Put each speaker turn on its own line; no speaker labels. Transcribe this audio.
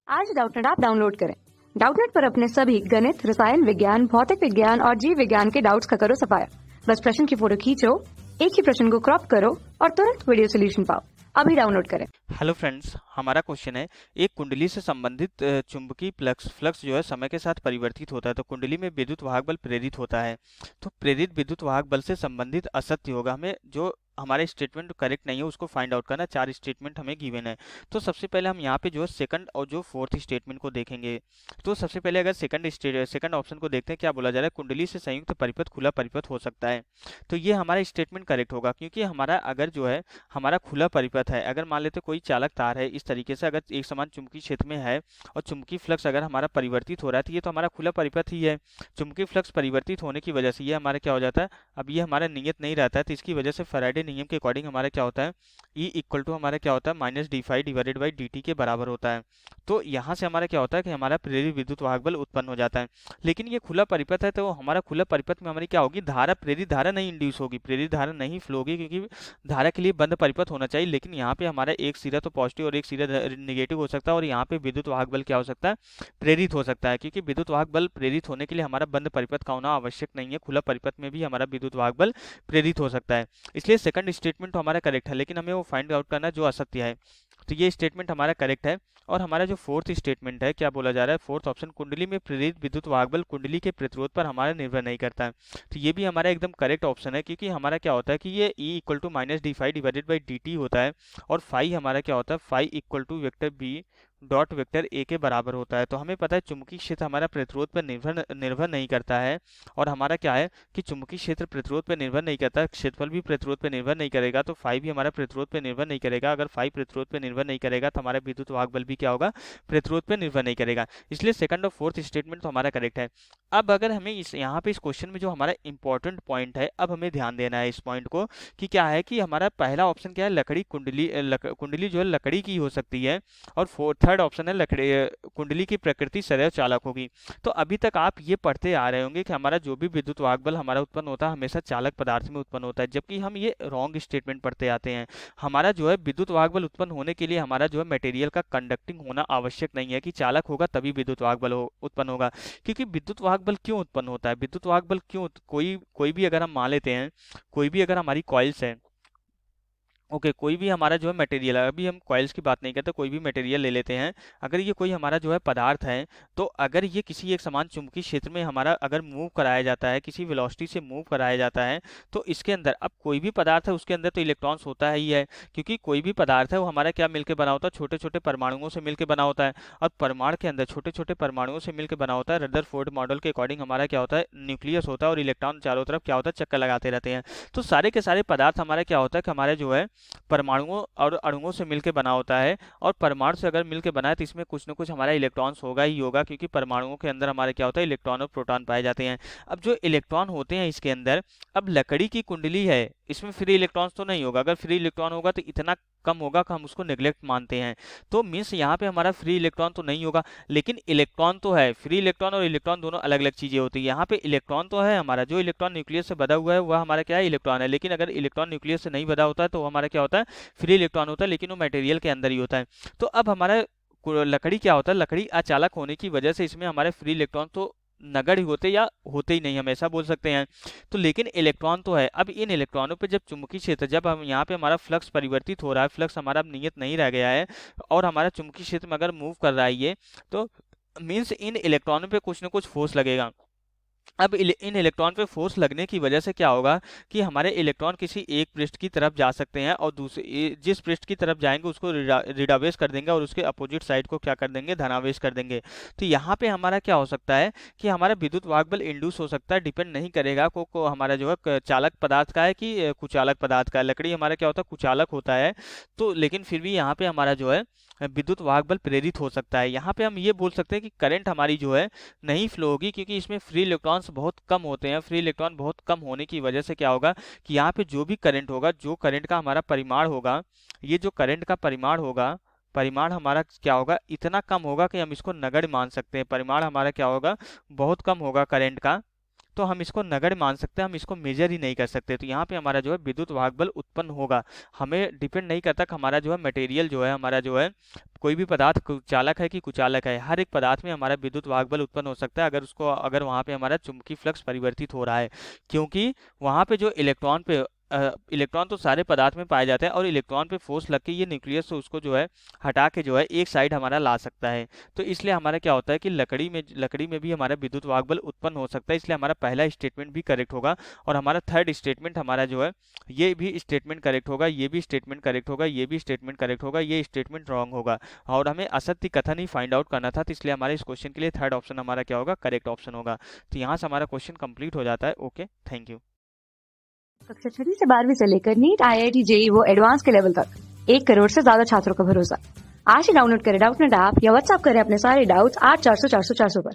आज Doubtnut app download करें। Doubtnut पर अपने सभी गणित, रसायन विज्ञान, भौतिक विज्ञान और जीव विज्ञान के डाउट्स का करो सफाया। बस प्रश्न की फोटो खींचो, एक ही प्रश्न को क्रॉप करो और तुरंत वीडियो सोल्यूशन पाओ। अभी डाउनलोड करें।
हेलो फ्रेंड्स, हमारा क्वेश्चन है एक कुंडली से संबंधित चुंबकीय फ्लक्स जो है समय के साथ परिवर्तित होता है। तो कुंडली में विद्युत वाहक बल प्रेरित होता है। तो प्रेरित विद्युत वाहक बल से संबंधित असत्य होगा। हमें जो हमारे स्टेटमेंट करेक्ट नहीं है उसको फाइंड आउट करना। 4 स्टेटमेंट हमें गिवन है। तो सबसे पहले हम यहाँ पे जो है सेकंड और जो फोर्थ स्टेटमेंट को देखेंगे। तो सबसे पहले अगर सेकंड ऑप्शन को देखते हैं, क्या बोला जा रहा है, कुंडली से संयुक्त परिपथ खुला परिपथ हो सकता है। तो ये हमारा स्टेटमेंट करेक्ट होगा, क्योंकि हमारा अगर जो है हमारा खुला परिपथ है, अगर मान लेते कोई चालक तार है इस तरीके से, अगर एक समान चुंबकीय क्षेत्र में है और चुंबकीय फ्लक्स अगर हमारा परिवर्तित हो रहा है, तो ये तो हमारा खुला परिपथ ही है। चुंबकीय फ्लक्स परिवर्तित होने की वजह से ये हमारा क्या हो जाता है, अब ये हमारा नियत नहीं रहता है, तो इसकी वजह से फैराडे नियम के अकॉर्डिंग हमारा क्या होता है, ई इक्वल टू हमारा क्या होता है minus d phi divided by d t के बराबर होता है। तो यहाँ से हमारा क्या होता है कि हमारा प्रेरित विद्युत वाहक बल उत्पन्न हो जाता है। लेकिन ये खुला परिपथ है, तो हमारा खुला परिपथ में हमारी क्या होगी, धारा, प्रेरित धारा नहीं इंड्यूस होगी, प्रेरित धारा नहीं फ्लो होगी, क्योंकि धारा के लिए बंद परिपथ होना चाहिए। लेकिन यहाँ पे हमारा एक सिरा तो पॉजिटिव और एक सिरा नेगेटिव हो सकता है, और यहाँ पे विद्युत वाहक बल क्या हो सकता है, प्रेरित हो सकता है। क्योंकि विद्युत वाहक बल प्रेरित होने के लिए हमारा बंद परिपथ का होना आवश्यक नहीं है, खुला परिपथ में भी हमारा विद्युत वाहक बल प्रेरित हो सकता है। इसलिए सेकंड स्टेटमेंट तो हमारा करेक्ट है, लेकिन हमें वो फाइंड आउट करना है जो असत्य है। तो ये स्टेटमेंट हमारा करेक्ट है। और हमारा जो फोर्थ स्टेटमेंट है, क्या बोला जा रहा है, फोर्थ ऑप्शन, कुंडली में प्रेरित विद्युत वाहक बल कुंडली के प्रतिरोध पर हमारा निर्भर नहीं करता है। तो ये भी हमारा एकदम करेक्ट ऑप्शन है, क्योंकि हमारा क्या होता है कि ये E equal to minus d phi divided by d t होता है, और फाई हमारा क्या होता है, phi equal to vector B dot vector A के बराबर होता है। तो हमें पता है चुंबकीय क्षेत्र हमारा प्रतिरोध पर निर्भर नहीं करता है। और हमारा क्या है कि चुंबकीय क्षेत्र प्रतिरोध पर निर्भर नहीं करता, क्षेत्रफल भी प्रतिरोध पर निर्भर नहीं करेगा, तो फाई भी हमारा प्रतिरोध पर निर्भर नहीं करेगा। अगर फाई प्रतिरोध पर निर्भर नहीं करेगा तो हमारा विद्युत वाहक बल भी क्या होगा, प्रतिरोध पर निर्भर नहीं करेगा। इसलिए सेकंड और फोर्थ स्टेटमेंट तो हमारा करेक्ट है। अब अगर हमें यहाँ पे इस क्वेश्चन में जो हमारा इंपॉर्टेंट पॉइंट है, अब हमें ध्यान देना है इस पॉइंट को, कि क्या है कि हमारा पहला ऑप्शन क्या है, लकड़ी कुंडली कुंडली जो है लकड़ी की हो सकती है, और थर्ड ऑप्शन है लकड़ी कुंडली की प्रकृति सदैव चालक होगी। तो अभी तक आप ये पढ़ते आ रहे होंगे कि हमारा जो भी विद्युत वाहक बल हमारा उत्पन्न होता है हमेशा चालक पदार्थ में उत्पन्न होता है, जबकि हम ये रॉन्ग स्टेटमेंट पढ़ते आते हैं। हमारा जो है विद्युत वाहक बल उत्पन्न होने के लिए हमारा जो है मटेरियल का कंडक्टिंग होना आवश्यक नहीं है, कि चालक होगा तभी विद्युत वाहक बल उत्पन्न होगा। क्योंकि विद्युत वाहक बल क्यों उत्पन्न होता है, विद्युत वाहक बल क्यों, कोई भी अगर हम मान लेते हैं, कोई भी अगर हमारी कॉइल्स है, ओके कोई भी हमारा जो है मटेरियल है, अभी हम कॉइल्स की बात नहीं करते, कोई भी मटेरियल ले लेते हैं, अगर ये कोई हमारा जो है पदार्थ है, तो अगर ये किसी एक समान चुंबकीय क्षेत्र में हमारा अगर मूव कराया जाता है, किसी वेलोसिटी से मूव कराया जाता है, तो इसके अंदर, अब कोई भी पदार्थ है उसके अंदर तो इलेक्ट्रॉन्स होता ही है, क्योंकि कोई भी पदार्थ है वो हमारा क्या मिलकर बना होता है, छोटे छोटे परमाणुओं से मिलकर बना होता है। और परमाणु के अंदर छोटे छोटे परमाणुओं से मिलकर बना होता है। रदरफोर्ड मॉडल के अकॉर्डिंग हमारा क्या होता है, न्यूक्लियस होता है, और इलेक्ट्रॉन चारों तरफ क्या होता है, चक्कर लगाते रहते हैं। तो सारे के सारे पदार्थ हमारा क्या होता है कि हमारे जो है परमाणुओं और अणुओं से मिलकर बना होता है। और परमाणु से अगर मिलकर बना है तो इसमें कुछ ना कुछ हमारा इलेक्ट्रॉन्स होगा ही होगा, क्योंकि परमाणुओं के अंदर हमारे क्या होता है, इलेक्ट्रॉन और प्रोटॉन पाए जाते हैं। अब जो इलेक्ट्रॉन होते हैं इसके अंदर, अब लकड़ी की कुंडली है, इसमें फ्री इलेक्ट्रॉन्स तो नहीं होगा, अगर फ्री इलेक्ट्रॉन होगा तो इतना कम होगा कि हम उसको नेग्लेक्ट मानते हैं। तो मीन्स यहाँ पे हमारा फ्री इलेक्ट्रॉन तो नहीं होगा, लेकिन इलेक्ट्रॉन तो है। फ्री इलेक्ट्रॉन और इलेक्ट्रॉन दोनों अलग अलग चीजें होती है। यहाँ पे इलेक्ट्रॉन तो है, हमारा जो इलेक्ट्रॉन न्यूक्लियस से बधा हुआ है वह हमारा क्या है, इलेक्ट्रॉन है। लेकिन अगर इलेक्ट्रॉन न्यूक्लियस से नहीं बधा होता है तो वो हमारा क्या होता है, फ्री इलेक्ट्रॉन होता है, लेकिन वो मटेरियल के अंदर ही होता है। तो अब हमारा लकड़ी क्या होता है, लकड़ी अचालक होने की वजह से इसमें हमारे फ्री इलेक्ट्रॉन तो नगण्य होते या होते ही नहीं, हम ऐसा बोल सकते हैं। तो लेकिन इलेक्ट्रॉन तो है। अब इन इलेक्ट्रॉनों पे जब चुंबकीय क्षेत्र, जब हम यहाँ पे हमारा फ्लक्स परिवर्तित हो रहा है, फ्लक्स हमारा अब नियत नहीं रह गया है, और हमारा चुंबकीय क्षेत्र में अगर मूव कर रहा है ये, तो मीन्स इन इलेक्ट्रॉनों पे कुछ ना कुछ फोर्स लगेगा। अब इन इलेक्ट्रॉन पे फोर्स लगने की वजह से क्या होगा कि हमारे इलेक्ट्रॉन किसी एक पृष्ठ की तरफ जा सकते हैं, और दूसरे जिस पृष्ठ की तरफ जाएंगे उसको ऋणावेश कर देंगे, और उसके अपोजिट साइड को क्या कर देंगे, धनावेश कर देंगे। तो यहाँ पे हमारा क्या हो सकता है कि हमारा विद्युत वाहक बल इंड्यूस हो सकता है, डिपेंड नहीं करेगा को हमारा जो है चालक पदार्थ का है कि कुचालक पदार्थ का है। लकड़ी हमारा क्या होता है, कुचालक होता है। तो लेकिन फिर भी यहाँ पे हमारा जो है विद्युत वाहक बल प्रेरित हो सकता है। यहाँ पे हम ये बोल सकते हैं कि करंट हमारी जो है नहीं फ्लो होगी, क्योंकि इसमें फ्री इलेक्ट्रॉन्स बहुत कम होते हैं। फ्री इलेक्ट्रॉन बहुत कम होने की वजह से क्या होगा कि यहाँ पे जो भी करंट होगा, जो करंट का हमारा परिमाण होगा, ये जो करंट का परिमाण होगा, परिमाण हमारा क्या होगा, इतना कम होगा कि हम इसको नगण्य मान सकते हैं। परिमाण हमारा क्या होगा, बहुत कम होगा करंट का। तो हम इसको नगण्य मान सकते हैं, हम इसको मेजर ही नहीं कर सकते। तो यहाँ पे हमारा जो है विद्युत वाहक बल उत्पन्न होगा। हमें डिपेंड नहीं करता कि हमारा जो है मटेरियल जो है, हमारा जो है कोई भी पदार्थ चालक है कि कुचालक है, हर एक पदार्थ में हमारा विद्युत वाहक बल उत्पन्न हो सकता है अगर वहाँ पे हमारा चुंबकीय फ्लक्स परिवर्तित हो रहा है। क्योंकि वहाँ पे जो इलेक्ट्रॉन तो सारे पदार्थ में पाए जाते हैं, और इलेक्ट्रॉन पे फोर्स लग के ये न्यूक्लियस से उसको जो है हटा के जो है एक साइड हमारा ला सकता है। तो इसलिए हमारा क्या होता है कि लकड़ी में भी हमारा विद्युत वाहक बल उत्पन्न हो सकता है। इसलिए हमारा पहला स्टेटमेंट भी करेक्ट होगा, और हमारा थर्ड स्टेटमेंट हमारा जो है ये भी स्टेटमेंट करेक्ट होगा, ये भी स्टेटमेंट करेक्ट होगा, ये भी स्टेटमेंट करेक्ट होगा, ये स्टेटमेंट रॉन्ग होगा। और हमें असत्य कथन ही फाइंड आउट करना था, तो इसलिए हमारे इस क्वेश्चन के लिए थर्ड ऑप्शन हमारा क्या होगा, करेक्ट ऑप्शन होगा। तो यहाँ से हमारा क्वेश्चन कंप्लीट हो जाता है। Okay, thank you.
कक्षा 6वीं से 12वीं से लेकर नीट, IIT, JEE वो एडवांस के लेवल तक 1 करोड़ से ज्यादा छात्रों का भरोसा। आज ही डाउनलोड करें डाउटनेट ऐप या व्हाट्सएप करें अपने सारे डाउट्स 8400 400 400 पर।